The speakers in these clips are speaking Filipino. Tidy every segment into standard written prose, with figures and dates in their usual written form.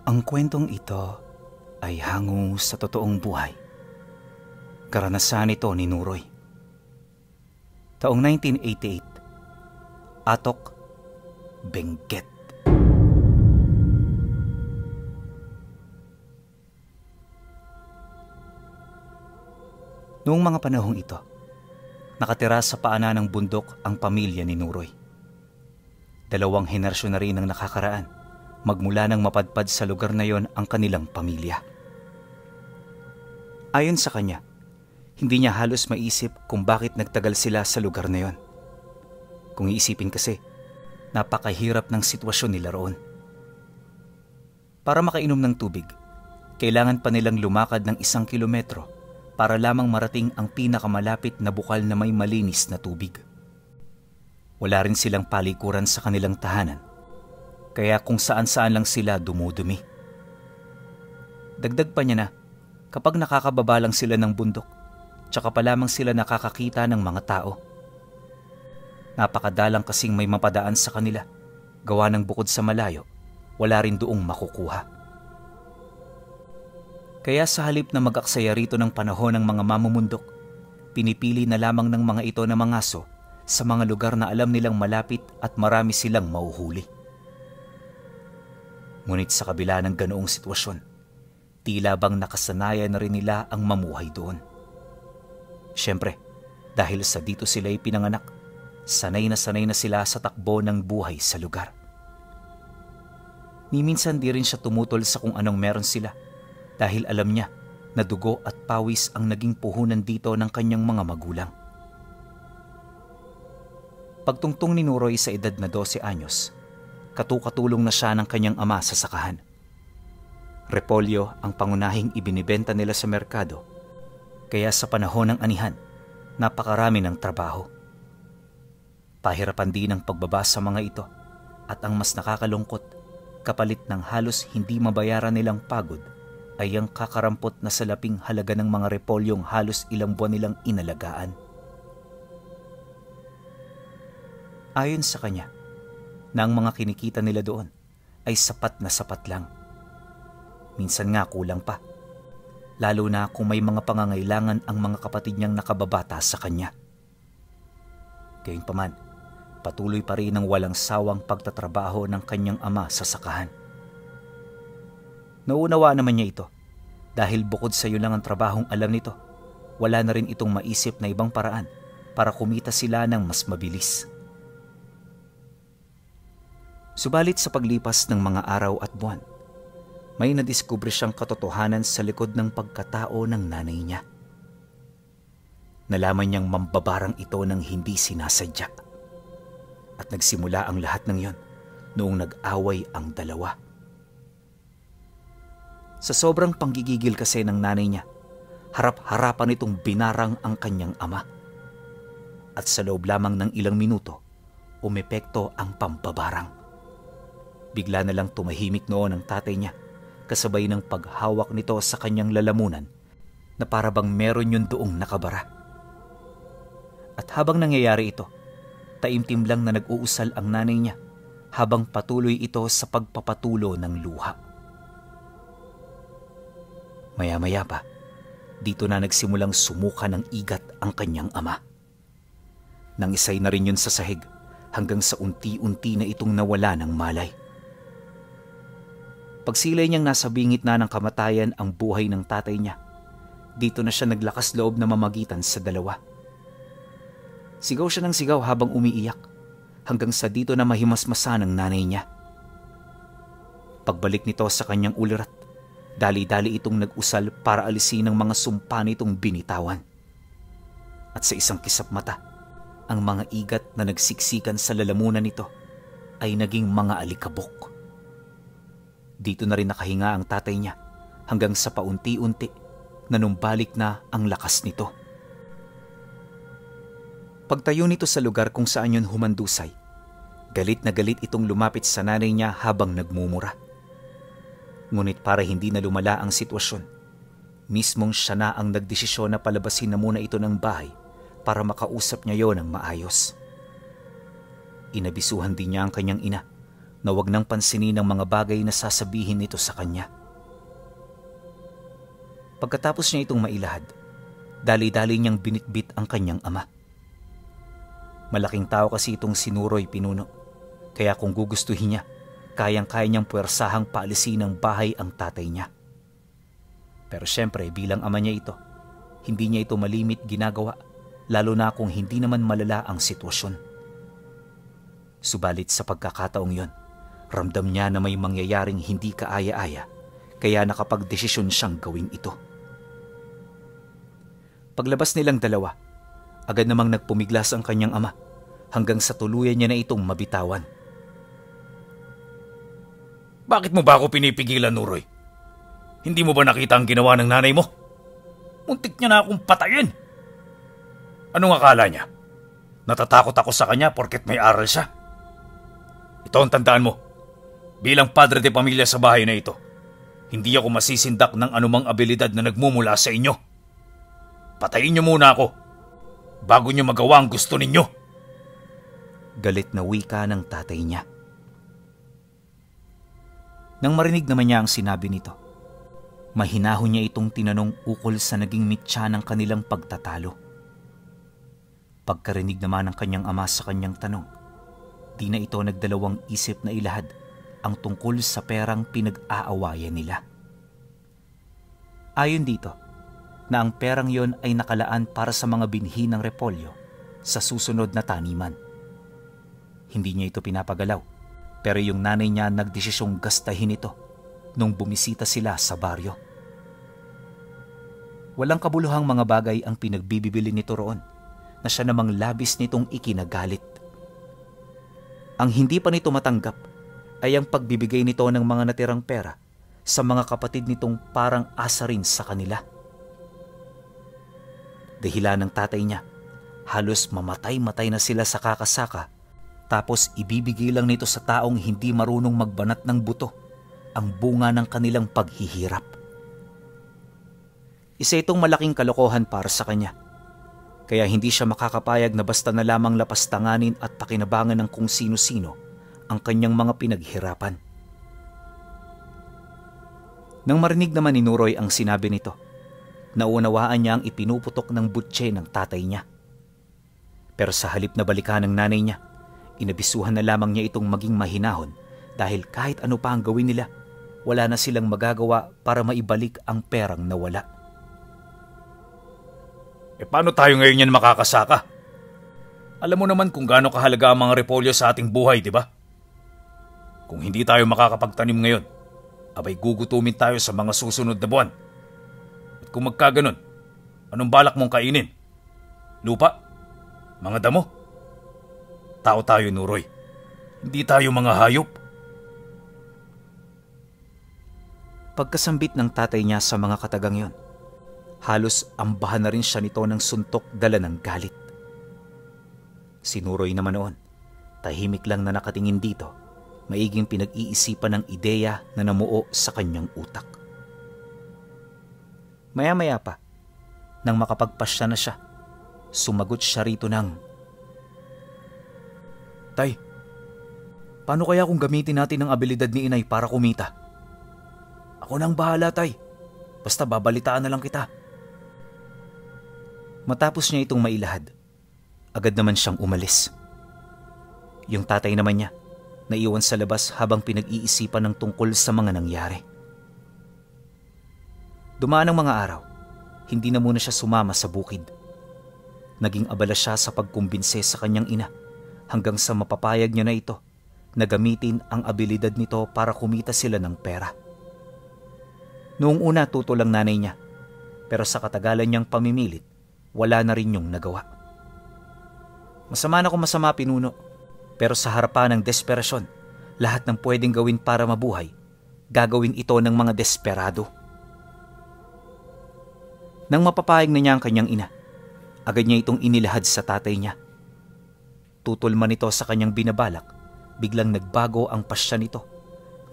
Ang kwentong ito ay hango sa totoong buhay. Karanasan ito ni Nuroy. Taong 1988, Atok, Benguet. Noong mga panahong ito, nakatira sa paanan ng bundok ang pamilya ni Nuroy. 2 henerasyon na rin ang nakakaraan magmula nang mapadpad sa lugar na yon ang kanilang pamilya. Ayon sa kanya, hindi niya halos maisip kung bakit nagtagal sila sa lugar na yon. Kung iisipin kasi, napakahirap ng sitwasyon nila roon. Para makainom ng tubig, kailangan pa nilang lumakad ng 1 kilometro para lamang marating ang pinakamalapit na bukal na may malinis na tubig. Wala rin silang palikuran sa kanilang tahanan, kaya kung saan-saan lang sila dumudumi. Dagdag pa niya na, kapag nakakababa lang sila ng bundok, tsaka pa lamang sila nakakakita ng mga tao. Napakadalang kasing may mapadaan sa kanila, gawa ng bukod sa malayo, wala rin doong makukuha. Kaya sa halip na mag-aksaya rito ng panahon ng mga mamumundok, pinipili na lamang ng mga ito na mangaso sa mga lugar na alam nilang malapit at marami silang mauhuli. Ngunit sa kabila ng ganoong sitwasyon, tila bang nakasanayan na rin nila ang mamuhay doon. Siyempre, dahil sa dito sila ay pinanganak, sanay na sila sa takbo ng buhay sa lugar. Ni minsan di rin siya tumutol sa kung anong meron sila dahil alam niya na dugo at pawis ang naging puhunan dito ng kanyang mga magulang. Pagtungtong ni Nuroy sa edad na 12 anyos, katukatulong na siya ng kanyang ama sa sakahan. Repolyo ang pangunahing ibinibenta nila sa merkado, kaya sa panahon ng anihan, napakarami ng trabaho. Pahirapan din ang pagbaba sa mga ito at ang mas nakakalungkot, kapalit ng halos hindi mabayaran nilang pagod ay ang kakarampot na salaping halaga ng mga repolyong halos ilang buwan nilang inalagaan. Ayon sa kanya, na ang mga kinikita nila doon ay sapat na sapat lang. Minsan nga kulang pa, lalo na kung may mga pangangailangan ang mga kapatid niyang nakababata sa kanya. Gayunpaman, patuloy pa rin ang walang sawang pagtatrabaho ng kanyang ama sa sakahan. Nauunawa naman niya ito dahil bukod sa iyo lang ang trabahong alam nito, wala na rin itong maisip na ibang paraan para kumita sila ng mas mabilis. Subalit sa paglipas ng mga araw at buwan, may nadiskubre siyang katotohanan sa likod ng pagkatao ng nanay niya. Nalaman niyang mambabarang ito ng hindi sinasadya. At nagsimula ang lahat ng yon noong nag-away ang dalawa. Sa sobrang panggigigil kasi ng nanay niya, harap-harapan itong binarang ang kanyang ama. At sa loob lamang ng ilang minuto, umepekto ang pambabarang. Bigla na lang tumahimik noon ang tatay niya, kasabay ng paghawak nito sa kanyang lalamunan na para bang meron yun doong nakabara. At habang nangyayari ito, taimtim lang na nag-uusal ang nanay niya habang patuloy ito sa pagpapatulo ng luha. Maya-maya pa, dito na nagsimulang sumuka ng igat ang kanyang ama. Nang isay na rin yun sa sahig hanggang sa unti-unti na itong nawala ng malay. Pagsilay niyang nasa bingit na ng kamatayan ang buhay ng tatay niya, dito na siya naglakas loob na mamagitan sa dalawa. Sigaw siya ng sigaw habang umiiyak, hanggang sa dito na mahimasmasan ang nanay niya. Pagbalik nito sa kanyang ulirat, dali-dali itong nag-usal para alisin ang mga sumpa nitong binitawan. At sa isang kisap mata, ang mga igat na nagsiksikan sa lalamunan nito ay naging mga alikabok. Dito na rin nakahinga ang tatay niya hanggang sa paunti-unti nanumbalik na ang lakas nito. Pagtayo nito sa lugar kung saan yun humandusay, galit na galit itong lumapit sa nanay niya habang nagmumura. Ngunit para hindi na lumala ang sitwasyon, mismong siya na ang nagdesisyon na palabasin na muna ito ng bahay para makausap niya yon ng maayos. Inabisuhan din niya ang kanyang ina na wag nang pansinin ang mga bagay na sasabihin nito sa kanya. Pagkatapos niya itong mailahad, dali-dali niyang binitbit ang kanyang ama. Malaking tao kasi itong si Nuroy Pinuno, kaya kung gugustuhin niya, kayang-kaya niyang puwersahang paalisin ng bahay ang tatay niya. Pero syempre bilang ama niya ito, hindi niya ito malimit ginagawa, lalo na kung hindi naman malala ang sitwasyon. Subalit sa pagkakataong yon, ramdam niya na may mangyayaring hindi kaaya-aya, kaya nakapagdesisyon siyang gawin ito. Paglabas nilang dalawa, agad namang nagpumiglas ang kanyang ama hanggang sa tuluyan niya na itong mabitawan. Bakit mo ba ako pinipigilan, Nuroy? Hindi mo ba nakita ang ginawa ng nanay mo? Muntik niya na akong patayin. Anong akala niya? Natatakot ako sa kanya porket may aral siya. Ito ang tandaan mo. Bilang padre de pamilya sa bahay na ito, hindi ako masisindak ng anumang abilidad na nagmumula sa inyo. Patayin niyo muna ako bago niyo magawa ang gusto ninyo. Galit na wika ng tatay niya. Nang marinig naman niya ang sinabi nito, mahinahon niya itong tinanong ukol sa naging mitya ng kanilang pagtatalo. Pagkarinig naman ng kanyang ama sa kanyang tanong, di na ito nagdalawang isip na ilahad ang tungkol sa perang pinag-aawayan nila. Ayon dito, na ang perang yon ay nakalaan para sa mga binhi ng repolyo sa susunod na taniman. Hindi niya ito pinapagalaw, pero yung nanay niya nagdesisyong gastahin ito nung bumisita sila sa baryo. Walang kabuluhang mga bagay ang pinagbibibili nito roon na siya namang labis nitong ikinagalit. Ang hindi pa nito matanggap ay ang pagbibigay nito ng mga natirang pera sa mga kapatid nitong parang asa rin sa kanila. Dahilan ng tatay niya, halos mamatay-matay na sila sa kakasaka, tapos ibibigay lang nito sa taong hindi marunong magbanat ng buto ang bunga ng kanilang paghihirap. Isa itong malaking kalokohan para sa kanya, kaya hindi siya makakapayag na basta na lamang lapastanganin at pakinabangan ng kung sino-sino ang kanyang mga pinaghirapan. Nang marinig naman ni Nuroy ang sinabi nito, naunawaan niya ang ipinuputok ng butse ng tatay niya. Pero sa halip na balikan ng nanay niya, inabisuhan na lamang niya itong maging mahinahon dahil kahit ano pa ang gawin nila, wala na silang magagawa para maibalik ang perang nawala. Paano tayo ngayon yan makakasaka? Alam mo naman kung gaano kahalaga ang mga repolyo sa ating buhay, di ba? Kung hindi tayo makakapagtanim ngayon, abay gugutumin tayo sa mga susunod na buwan. At kung magkaganon, anong balak mong kainin? Lupa? Mga damo? Tao tayo, Nuroy. Hindi tayo mga hayop. Pagkasambit ng tatay niya sa mga katagang yon, halos ambahan na rin siya nito ng suntok dala ng galit. Si Nuroy naman noon, tahimik lang na nakatingin dito, maiging pinag-iisipan ng ideya na namuo sa kanyang utak. Maya-maya pa, nang makapagpasya na siya, sumagot siya rito ng, "Tay, paano kaya kung gamitin natin ang abilidad ni inay para kumita?" "Ako nang bahala, tay. Basta babalitaan na lang kita." Matapos niya itong mailahad, agad naman siyang umalis. Yung tatay naman niya, naiwan sa labas habang pinag-iisipan ng tungkol sa mga nangyari. Dumaan ang mga araw, hindi na muna siya sumama sa bukid. Naging abala siya sa pagkumbinse sa kanyang ina hanggang sa mapapayag niya na ito na gamitin ang abilidad nito para kumita sila ng pera. Noong una tutol ang nanay niya, pero sa katagalan niyang pamimilit, wala na rin yung nagawa. Masama na kung masama, Pinuno, pero sa harapan ng desperasyon, lahat ng pwedeng gawin para mabuhay, gagawin ito ng mga desperado. Nang mapapayag na niya ang kanyang ina, agad niya itong inilahad sa tatay niya. Tutol man ito sa kanyang binabalak, biglang nagbago ang pasya nito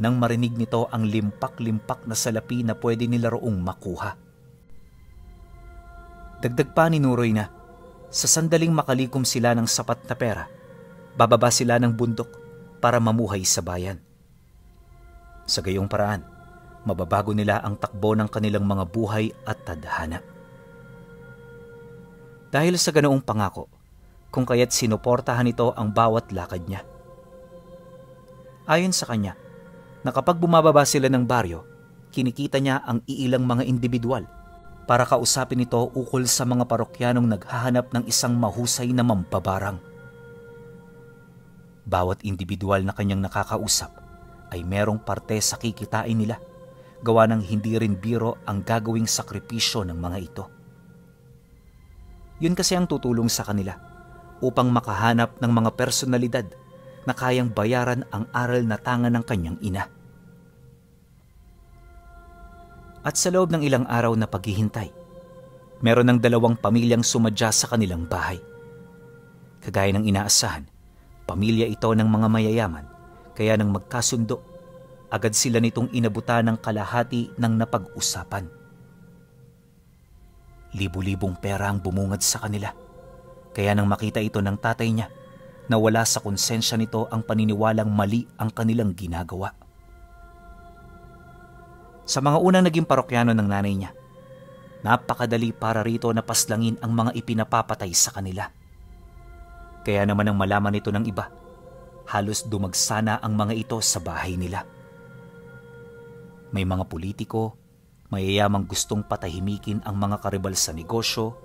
nang marinig nito ang limpak-limpak na salapi na pwede nila roong makuha. Dagdag pa ni Nuroy na sa sandaling makalikom sila ng sapat na pera, bababa sila ng bundok para mamuhay sa bayan. Sa gayong paraan, mababago nila ang takbo ng kanilang mga buhay at tadhana. Dahil sa ganoong pangako, kung kaya't sinuportahan nito ang bawat lakad niya. Ayon sa kanya, na kapag bumababa sila ng baryo, kinikita niya ang iilang mga individual para kausapin ito ukol sa mga parokyanong naghahanap ng isang mahusay na mambabarang. Bawat individual na kanyang nakakausap ay merong parte sa kikitain nila, gawa ng hindi rin biro ang gagawing sakripisyo ng mga ito. Yun kasi ang tutulong sa kanila upang makahanap ng mga personalidad na kayang bayaran ang aral na tanga ng kanyang ina. At sa loob ng ilang araw na paghihintay, meron ng 2 pamilyang sumadya sa kanilang bahay. Kagaya ng inaasahan, pamilya ito ng mga mayayaman, kaya nang magkasundo, agad sila nitong inabutan ng kalahati ng napag-usapan. Libu-libong pera ang bumungad sa kanila, kaya nang makita ito ng tatay niya, nawala sa konsensya nito ang paniniwalang mali ang kanilang ginagawa. Sa mga unang naging parokyano ng nanay niya, napakadali para rito na paslangin ang mga ipinapapatay sa kanila. Kaya naman ang malaman nito ng iba, halos dumagsana ang mga ito sa bahay nila. May mga politiko, mayayamang gustong patahimikin ang mga karibal sa negosyo,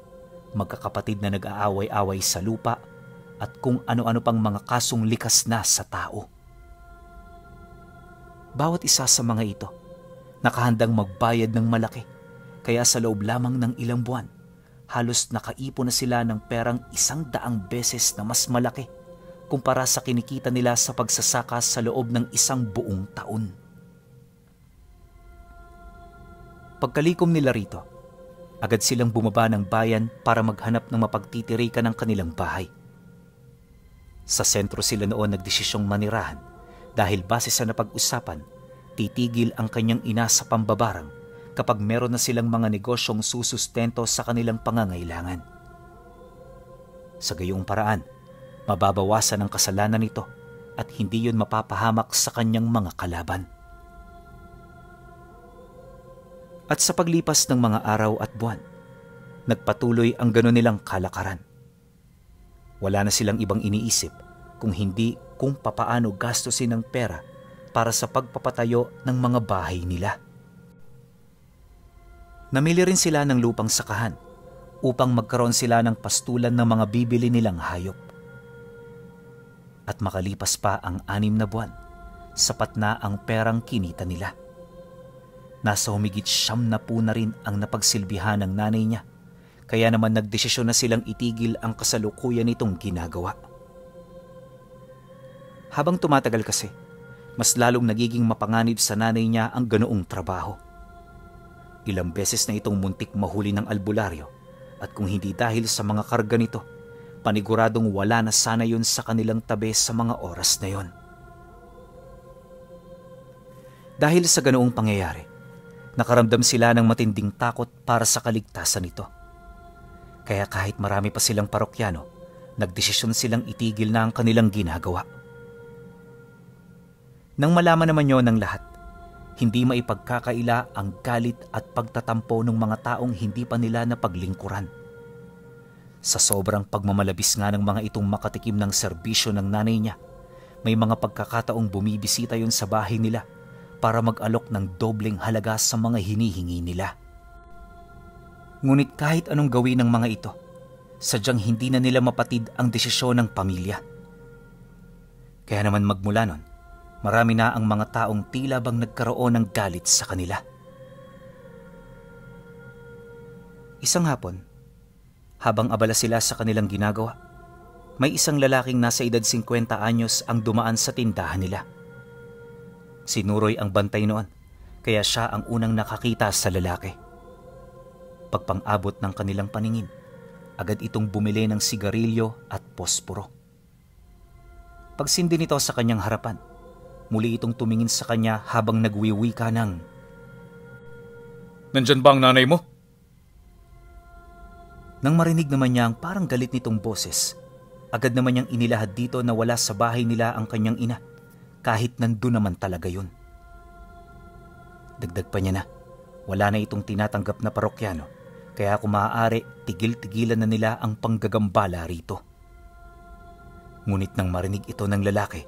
magkakapatid na nag-aaway-away sa lupa, at kung ano-ano pang mga kasong likas na sa tao. Bawat isa sa mga ito, nakahandang magbayad ng malaki, kaya sa loob lamang ng ilang buwan, halos nakaipon na sila ng perang 100 beses na mas malaki kumpara sa kinikita nila sa pagsasaka sa loob ng isang buong taon. Pagkalikom nila rito, agad silang bumaba ng bayan para maghanap ng mapagtitirikan ng kanilang bahay. Sa sentro sila noon nagdesisyong manirahan dahil base sa napag-usapan, titigil ang kanyang ina sa pambabarang kapag meron na silang mga negosyong susustento sa kanilang pangangailangan. Sa gayong paraan, mababawasan ang kasalanan nito at hindi yun mapapahamak sa kanyang mga kalaban. At sa paglipas ng mga araw at buwan, nagpatuloy ang gano'n nilang kalakaran. Wala na silang ibang iniisip kung hindi kung papaano gastusin ang pera para sa pagpapatayo ng mga bahay nila. Namili rin sila ng lupang sakahan upang magkaroon sila ng pastulan ng mga bibili nilang hayop. At makalipas pa ang 6 na buwan, sapat na ang perang kinita nila. Nasa humigit 90 na rin ang napagsilbihan ng nanay niya, kaya naman nagdesisyon na silang itigil ang kasalukuyan nitong ginagawa. Habang tumatagal kasi, mas lalong nagiging mapanganib sa nanay niya ang ganoong trabaho. Ilang beses na itong muntik mahuli ng albularyo at kung hindi dahil sa mga karga nito, paniguradong wala na sana yun sa kanilang tabi sa mga oras na yon. Dahil sa ganoong pangyayari, nakaramdam sila ng matinding takot para sa kaligtasan nito. Kaya kahit marami pa silang parokyano, nagdesisyon silang itigil na ang kanilang ginagawa. Nang malaman naman yon ng lahat, hindi maipagkakaila ang galit at pagtatampo ng mga taong hindi pa nila napaglingkuran. Sa sobrang pagmamalabis nga ng mga itong makatikim ng serbisyo ng nanay niya, may mga pagkakataong bumibisita yon sa bahay nila para mag-alok ng dobleng halaga sa mga hinihingi nila. Ngunit kahit anong gawin ng mga ito, sadyang hindi na nila mapatid ang desisyon ng pamilya. Kaya naman magmula nun, marami na ang mga taong tila bang nagkaroon ng galit sa kanila. Isang hapon, habang abala sila sa kanilang ginagawa, may isang lalaking nasa edad 50 anyos ang dumaan sa tindahan nila. Si Nuroy ang bantay noon, kaya siya ang unang nakakita sa lalaki. Pagpang-abot ng kanilang paningin, agad itong bumili ng sigarilyo at posporo. Pagsindi nito sa kanyang harapan, muli itong tumingin sa kanya habang nagwiwika ng, "Nandyan ba ang nanay mo?" Nang marinig naman niya ang parang galit nitong boses, agad naman niyang inilahad dito na wala sa bahay nila ang kanyang ina kahit nandun naman talaga yun. Dagdag pa niya na, wala na itong tinatanggap na parokyano, kaya kung maaari, tigil-tigilan na nila ang panggagambala rito. Ngunit nang marinig ito ng lalaki,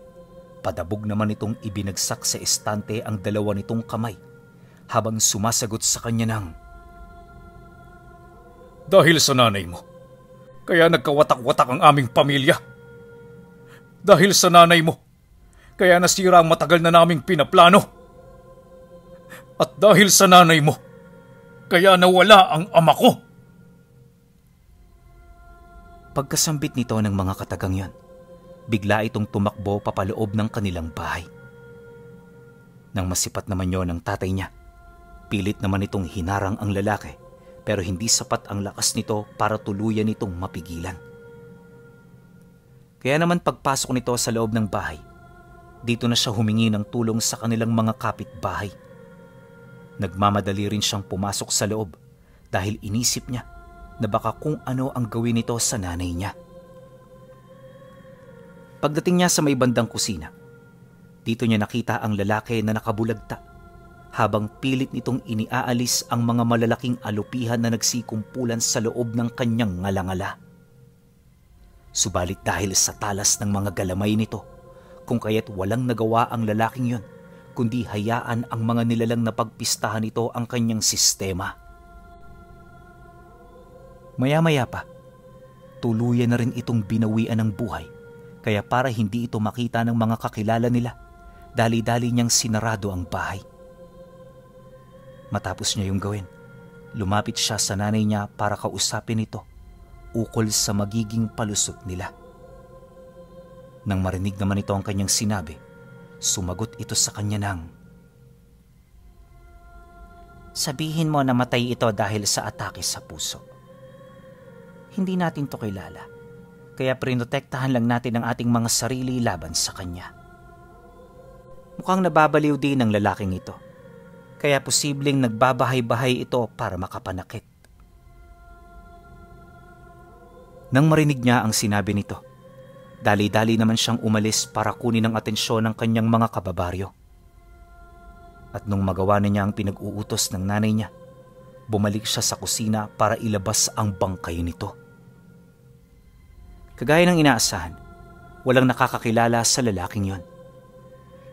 padabog naman itong ibinagsak sa estante ang dalawa nitong kamay habang sumasagot sa kanya ng, "Dahil sa nanay mo, kaya nagkawatak-watak ang aming pamilya. Dahil sa nanay mo, kaya nasira ang matagal na naming pinaplano. At dahil sa nanay mo, kaya nawala ang ama ko." Pagkasambit nito ng mga katagang yon, bigla itong tumakbo papaloob ng kanilang bahay. Nang masipat naman yon ng tatay niya, pilit naman itong hinarang ang lalaki, pero hindi sapat ang lakas nito para tuluyan itong mapigilan. Kaya naman pagpasok nito sa loob ng bahay, dito na siya humingi ng tulong sa kanilang mga kapitbahay. Nagmamadali rin siyang pumasok sa loob dahil inisip niya na baka kung ano ang gawin nito sa nanay niya. Pagdating niya sa may bandang kusina, dito niya nakita ang lalaki na nakabulagta habang pilit nitong iniaalis ang mga malalaking alupihan na nagsikumpulan sa loob ng kanyang ngalangala. Subalit dahil sa talas ng mga galamay nito, kung kaya't walang nagawa ang lalaking yon, kundi hayaan ang mga nilalang na pagpistahan nito ang kanyang sistema. Maya-maya pa, tuluyan na rin itong binawian ng buhay, kaya para hindi ito makita ng mga kakilala nila, dali-dali niyang sinarado ang bahay. Matapos niya yung gawin, lumapit siya sa nanay niya para kausapin ito ukol sa magiging palusot nila. Nang marinig naman ito ang kanyang sinabi, sumagot ito sa kanya ng, "Sabihin mo na matay ito dahil sa atake sa puso. Hindi natin to kilala, kaya prinotektahan lang natin ang ating mga sarili laban sa kanya." Mukhang nababaliw din ng lalaking ito, kaya posibleng nagbabahay-bahay ito para makapanakit. Nang marinig niya ang sinabi nito, dali-dali naman siyang umalis para kunin ang atensyon ng kanyang mga kababaryo. At nung magawa na niya ang pinag-uutos ng nanay niya, bumalik siya sa kusina para ilabas ang bangkay nito. Kagaya ng inaasahan, walang nakakakilala sa lalaking yon.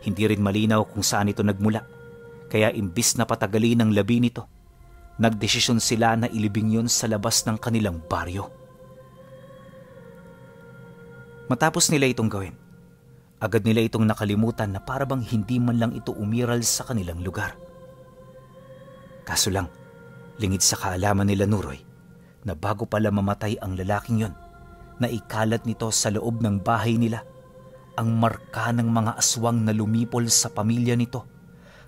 Hindi rin malinaw kung saan ito nagmula, kaya imbis na patagalin ang labi nito, nagdesisyon sila na ilibing yon sa labas ng kanilang baryo. Matapos nila itong gawin, agad nila itong nakalimutan na parabang hindi man lang ito umiral sa kanilang lugar. Kaso lang, lingid sa kaalaman nila Nuroy, na bago pala mamatay ang lalaking yon, na ikalat nito sa loob ng bahay nila ang marka ng mga aswang na lumipol sa pamilya nito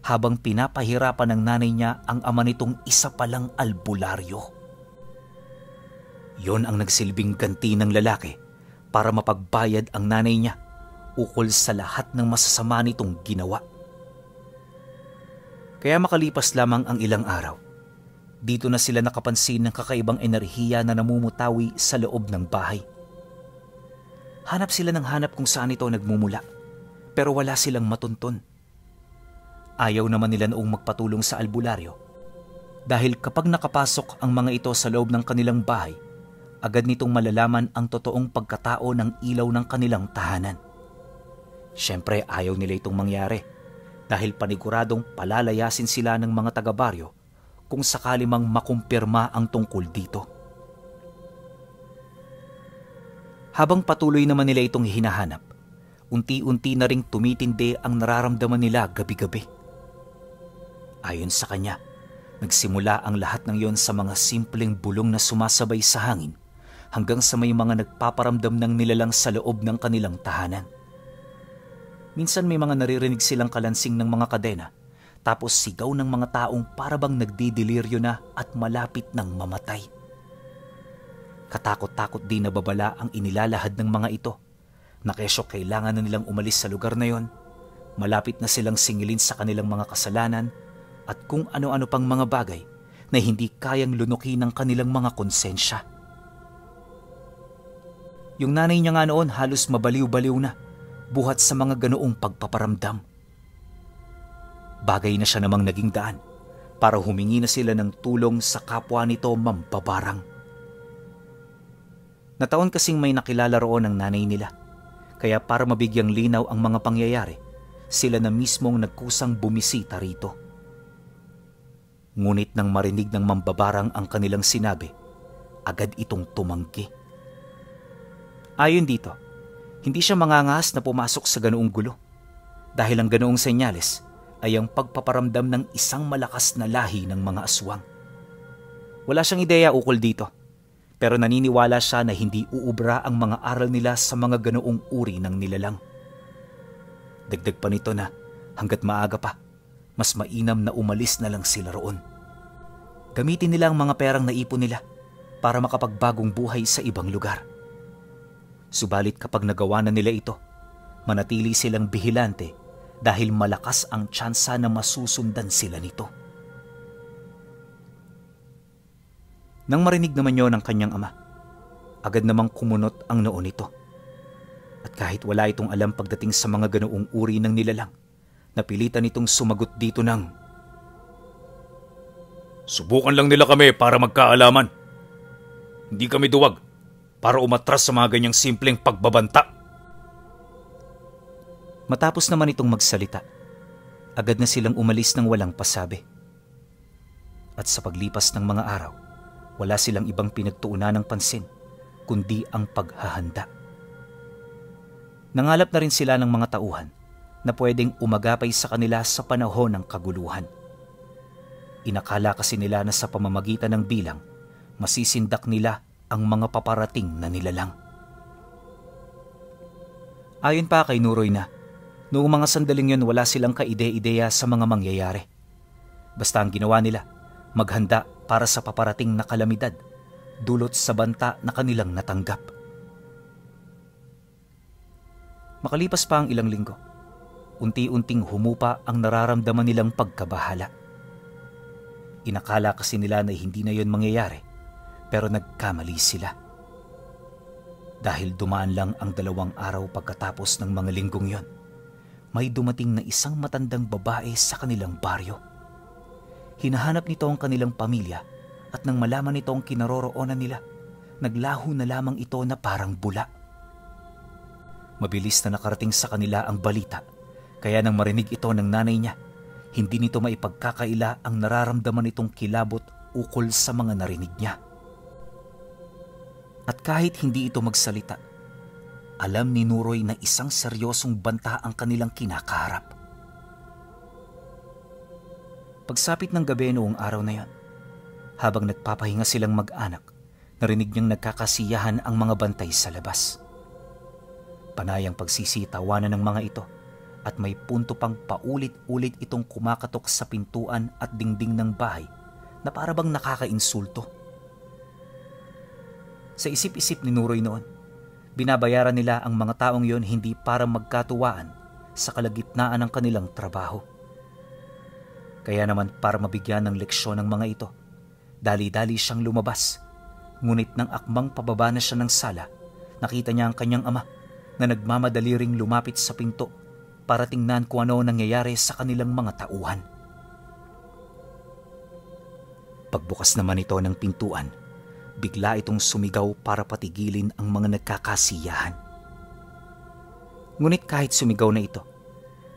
habang pinapahirapan ng nanay niya ang ama nitong isa palang albularyo. Yon ang nagsilbing ganti ng lalaki para mapagbayad ang nanay niya ukol sa lahat ng masasama nitong ginawa. Kaya makalipas lamang ang ilang araw, dito na sila nakapansin ng kakaibang enerhiya na namumutawi sa loob ng bahay. Hanap sila ng hanap kung saan ito nagmumula, pero wala silang matuntun. Ayaw naman nila noong magpatulong sa albularyo dahil kapag nakapasok ang mga ito sa loob ng kanilang bahay, agad nitong malalaman ang totoong pagkatao ng ilaw ng kanilang tahanan. Siyempre ayaw nila itong mangyari dahil paniguradong palalayasin sila ng mga taga-baryo kung sakali mang makumpirma ang tungkol dito. Habang patuloy naman nila itong hinahanap, unti-unti na ring tumitindi ang nararamdaman nila gabi-gabi. Ayon sa kanya, nagsimula ang lahat ng yon sa mga simpleng bulong na sumasabay sa hangin hanggang sa may mga nagpaparamdam ng nilalang sa loob ng kanilang tahanan. Minsan may mga naririnig silang kalansing ng mga kadena, tapos sigaw ng mga taong parabang nagdidiliryo na at malapit ng mamatay. Katakot-takot din na babala ang inilalahad ng mga ito, na kesyo kailangan na nilang umalis sa lugar na yon, malapit na silang singilin sa kanilang mga kasalanan at kung ano-ano pang mga bagay na hindi kayang lunukin ng kanilang mga konsensya. Yung nanay niya nga noon halos mabaliw-baliw na buhat sa mga ganoong pagpaparamdam. Bagay na siya namang naging daan para humingi na sila ng tulong sa kapwa nito mambabarang. Nataon kasing may nakilala roon ng nanay nila, kaya para mabigyang linaw ang mga pangyayari, sila na mismong nagkusang bumisita rito. Ngunit nang marinig ng mambabarang ang kanilang sinabi, agad itong tumanggi. Ayon dito, hindi siya mangangas na pumasok sa ganoong gulo dahil ang ganoong senyales ay ang pagpaparamdam ng isang malakas na lahi ng mga aswang. Wala siyang ideya ukol dito, pero naniniwala siya na hindi uubra ang mga aral nila sa mga ganoong uri ng nilalang. Dagdag pa nito na hanggat maaga pa, mas mainam na umalis na lang sila roon. Gamitin nila ang mga perang naipon nila para makapagbagong buhay sa ibang lugar. Subalit kapag nagawa na nila ito, manatili silang bihilante dahil malakas ang tsansa na masusundan sila nito. Nang marinig naman yon ng kanyang ama, agad namang kumunot ang noo nito. At kahit wala itong alam pagdating sa mga ganoong uri ng nilalang, napilitan itong sumagot dito ng, "Subukan lang nila kami para magkaalaman. Hindi kami duwag para umatras sa mga ganyang simpleng pagbabanta." Matapos naman itong magsalita, agad na silang umalis ng walang pasabi. At sa paglipas ng mga araw, wala silang ibang pinagtuunan ng pansin, kundi ang paghahanda. Nangalap na rin sila ng mga tauhan na pwedeng umagapay sa kanila sa panahon ng kaguluhan. Inakala kasi nila na sa pamamagitan ng bilang, masisindak nila ang mga paparating na nilalang. Ayon pa kay Nuroy na, noong mga sandaling yun wala silang kaide-ideya sa mga mangyayari. Basta ang ginawa nila, maghanda para sa paparating na kalamidad, dulot sa banta na kanilang natanggap. Makalipas pa ang ilang linggo, unti-unting humupa ang nararamdaman nilang pagkabahala. Inakala kasi nila na hindi na yun mangyayari, pero nagkamali sila. Dahil dumaan lang ang 2 araw pagkatapos ng mga linggong yon, may dumating na isang matandang babae sa kanilang baryo. Hinahanap nito ang kanilang pamilya at nang malaman nito ang kinaroroonan nila, naglaho na lamang ito na parang bula. Mabilis na nakarating sa kanila ang balita, kaya nang marinig ito ng nanay niya, hindi nito maipagkakaila ang nararamdaman nitong kilabot ukol sa mga narinig niya. At kahit hindi ito magsalita, alam ni Nuroy na isang seryosong banta ang kanilang kinakaharap. Pagsapit ng gabi noong araw na yon, habang nagpapahinga silang mag-anak, narinig niyang nagkakasiyahan ang mga bantay sa labas. Panayang pagsisitawanan ng mga ito at may punto pang paulit-ulit itong kumakatok sa pintuan at dingding ng bahay na para bang nakakainsulto. Sa isip-isip ni Nuroy noon, binabayaran nila ang mga taong yon hindi para magkatuwaan sa kalagitnaan ng kanilang trabaho. Kaya naman para mabigyan ng leksyon ng mga ito, dali-dali siyang lumabas. Ngunit nang akmang pababa na siya ng sala, nakita niya ang kanyang ama na nagmamadali ring lumapit sa pinto para tingnan kung ano nangyayari sa kanilang mga tauhan. Pagbukas naman ito ng pintuan, bigla itong sumigaw para patigilin ang mga nagkakasiyahan. Ngunit kahit sumigaw na ito,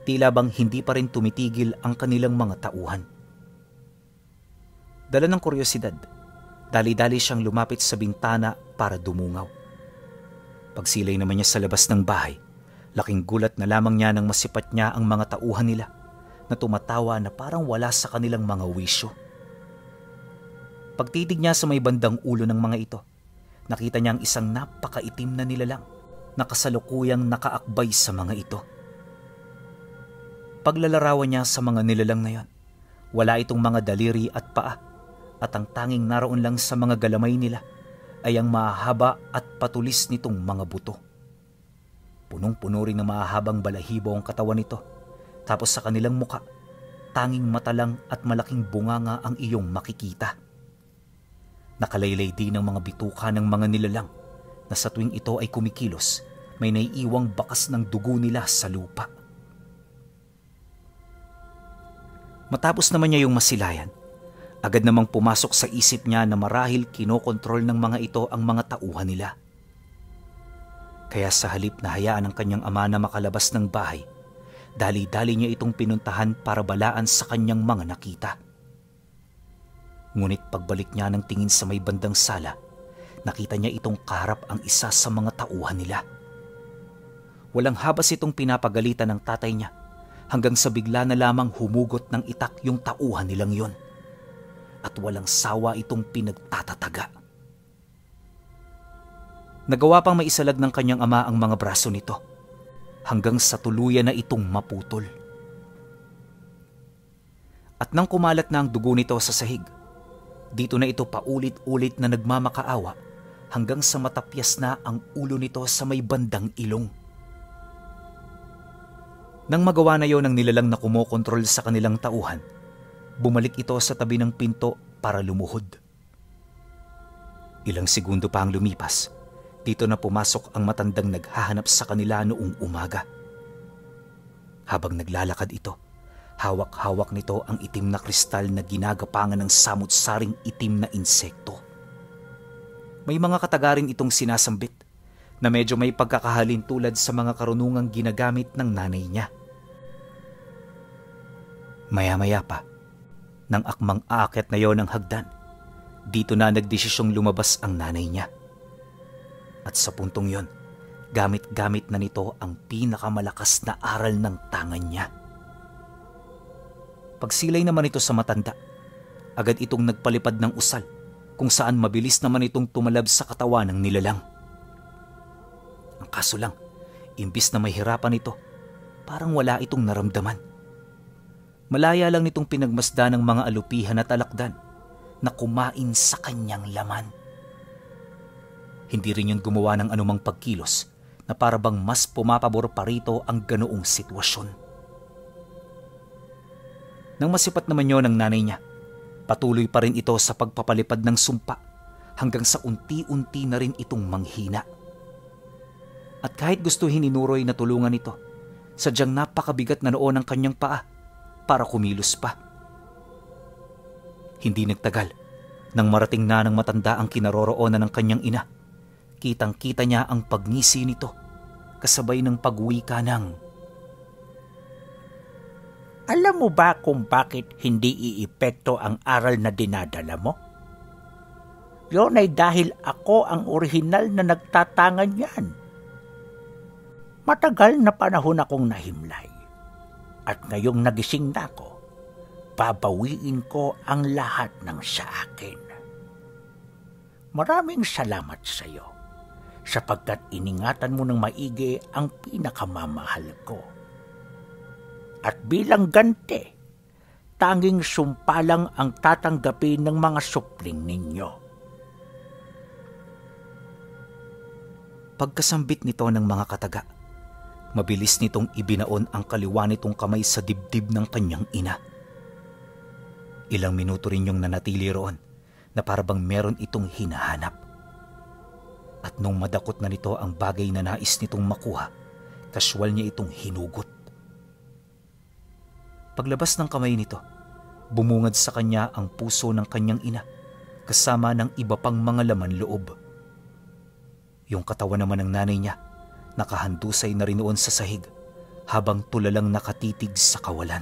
tila bang hindi pa rin tumitigil ang kanilang mga tauhan. Dala ng kuryosidad, dali-dali siyang lumapit sa bintana para dumungaw. Pagsilay naman niya sa labas ng bahay, laking gulat na lamang niya nang masipat niya ang mga tauhan nila na tumatawa na parang wala sa kanilang mga wisyo. Pagtitig niya sa may bandang ulo ng mga ito, nakita niya ang isang napakaitim na nilalang na kasalukuyang nakaakbay sa mga ito. Paglalarawan niya sa mga nilalang na yon, wala itong mga daliri at paa, at ang tanging naroon lang sa mga galamay nila ay ang mahahaba at patulis nitong mga buto. Punong-puno rin ng mahahabang balahibo ang katawan nito, tapos sa kanilang muka, tanging mata lang at malaking bunganga ang iyong makikita. Nakalaylay din ang mga bituka ng mga nilalang na sa tuwing ito ay kumikilos, may naiiwang bakas ng dugo nila sa lupa. Matapos naman niya yung masilayan, agad namang pumasok sa isip niya na marahil kinokontrol ng mga ito ang mga tauhan nila. Kaya sa halip na hayaan ng kanyang ama na makalabas ng bahay, dali-dali niya itong pinuntahan para balaan sa kanyang mga nakita. Ngunit pagbalik niya ng tingin sa may bandang sala, nakita niya itong kaharap ang isa sa mga tauhan nila. Walang habas itong pinapagalitan ng tatay niya hanggang sa bigla na lamang humugot ng itak yung tauhan nilang yon. At walang sawa itong pinagtatataga. Nagawa pang maisalag ng kanyang ama ang mga braso nito hanggang sa tuluyan na itong maputol. At nang kumalat na ang dugo nito sa sahig, dito na ito paulit-ulit na nagmamakaawa hanggang sa matapyas na ang ulo nito sa may bandang ilong. Nang magawa na yon ng nilalang na kumokontrol sa kanilang tauhan, bumalik ito sa tabi ng pinto para lumuhod. Ilang segundo pa ang lumipas, dito na pumasok ang matandang naghahanap sa kanila noong umaga. Habang naglalakad ito, hawak-hawak nito ang itim na kristal na ginagapangan ng samut-saring itim na insekto. May mga katagarin itong sinasambit na medyo may pagkakahalin tulad sa mga karunungang ginagamit ng nanay niya. Maya-maya pa, nang akmang aakyat na yon ang hagdan, dito na nagdesisyong lumabas ang nanay niya. At sa puntong yon, gamit-gamit na nito ang pinakamalakas na aral ng tangan niya. Pagsilay naman ito sa matanda, agad itong nagpalipad ng usal kung saan mabilis naman itong tumalab sa katawan ng nilalang. Ang kaso lang, imbis na may hirapan ito, parang wala itong naramdaman. Malaya lang nitong pinagmasda ng mga alupihan at alakdan na kumain sa kanyang laman. Hindi rin yun gumawa ng anumang pagkilos na para bang mas pumapabor pa rito ang ganoong sitwasyon. Nang masipat naman yun ng nanay niya, patuloy pa rin ito sa pagpapalipad ng sumpa hanggang sa unti-unti na rin itong manghina. At kahit gustuhin ni Nuroy na tulungan ito, sadyang napakabigat na noon ang kanyang paa para kumilos pa. Hindi nagtagal, nang marating na ng matanda ang kinaroroonan ng kanyang ina, kitang-kita niya ang pagngisi nito kasabay ng pagwika ng, "Alam mo ba kung bakit hindi iipekto ang aral na dinadala mo? Yun ay dahil ako ang orihinal na nagtatangan yan. Matagal na panahon akong nahimlay. At ngayong nagising na ako, babawiin ko ang lahat ng sa akin. Maraming salamat sa iyo, sapagkat iningatan mo ng maigi ang pinakamamahal ko. At bilang ganti, tanging sumpa lang ang tatanggapin ng mga supling ninyo." Pagkasambit nito ng mga kataga, mabilis nitong ibinaon ang kaliwa nitong kamay sa dibdib ng kanyang ina. Ilang minuto rin yung nanatili roon na parabang meron itong hinahanap. At nung madakot na nito ang bagay na nais nitong makuha, kaswal niya itong hinugot. Paglabas ng kamay nito, bumungad sa kanya ang puso ng kanyang ina kasama ng iba pang mga laman loob. Yung katawan naman ng nanay niya, nakahandusay na rin noon sa sahig habang tulalang nakatitig sa kawalan.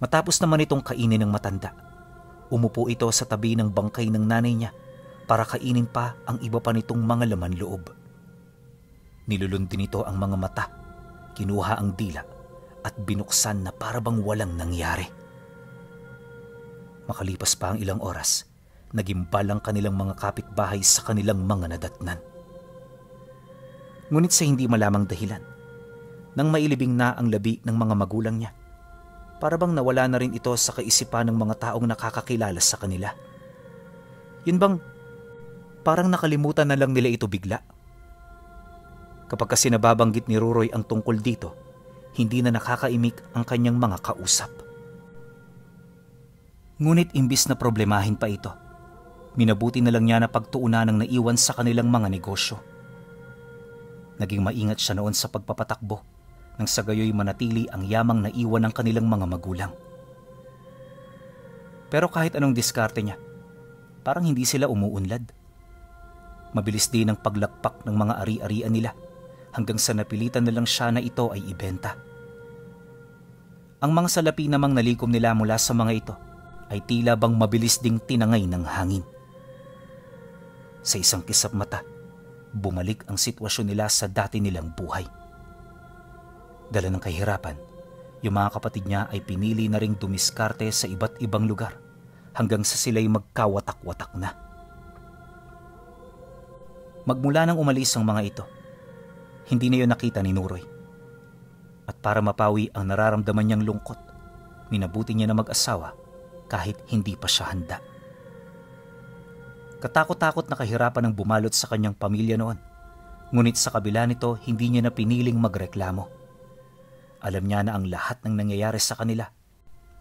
Matapos naman itong kainin ng matanda, umupo ito sa tabi ng bangkay ng nanay niya para kainin pa ang iba pa nitong mga laman loob. Nilulundin nito ang mga mata, kinuha ang dila at binuksan na parabang walang nangyari. Makalipas pa ang ilang oras, nagimbal ang kanilang mga kapitbahay sa kanilang mga nadatnan. Ngunit sa hindi malamang dahilan, nang mailibing na ang labi ng mga magulang niya, parabang nawala na rin ito sa kaisipan ng mga taong nakakakilala sa kanila. Yun bang parang nakalimutan na lang nila ito bigla? Kapag kasi nababanggit ni Ruroy ang tungkol dito, hindi na nakakaimik ang kanyang mga kausap. Ngunit imbis na problemahin pa ito, minabuti na lang niya na pagtuunan ng naiwan sa kanilang mga negosyo. Naging maingat siya noon sa pagpapatakbo nang sa gayoy manatili ang yamang naiwan ng kanilang mga magulang. Pero kahit anong diskarte niya, parang hindi sila umuunlad. Mabilis din ang paglakpak ng mga ari-arian nila hanggang sa napilitan na lang siya na ito ay ibenta. Ang mga salapi namang nalikom nila mula sa mga ito ay tila bang mabilis ding tinangay ng hangin. Sa isang kisap mata, bumalik ang sitwasyon nila sa dati nilang buhay. Dala ng kahirapan, yung mga kapatid niya ay pinili na ring dumiskarte sa iba't ibang lugar hanggang sa sila'y magkawatak-watak na. Magmula nang umalis ang mga ito, hindi na yun nakita ni Nuroy. At para mapawi ang nararamdaman niyang lungkot, minabuti niya na mag-asawa kahit hindi pa siya handa. Katakot-takot na kahirapan ang bumalot sa kanyang pamilya noon, ngunit sa kabila nito hindi niya na piniling magreklamo. Alam niya na ang lahat ng nangyayari sa kanila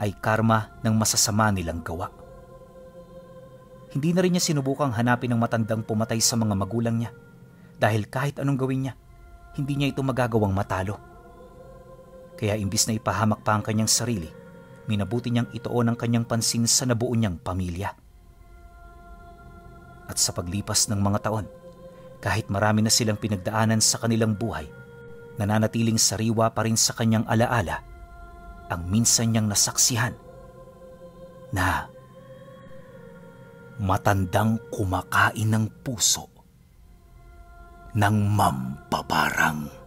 ay karma ng masasama nilang gawa. Hindi na rin niya sinubukang hanapin ang matandang pumatay sa mga magulang niya dahil kahit anong gawin niya, hindi niya ito magagawang matalo. Kaya imbis na ipahamak pa ang kanyang sarili, minabuti niyang ituon ang kanyang pansin sa nabuo niyang pamilya. At sa paglipas ng mga taon, kahit marami na silang pinagdaanan sa kanilang buhay, nananatiling sariwa pa rin sa kanyang alaala ang minsan niyang nasaksihan na matandang kumakain ng puso ng mambabarang.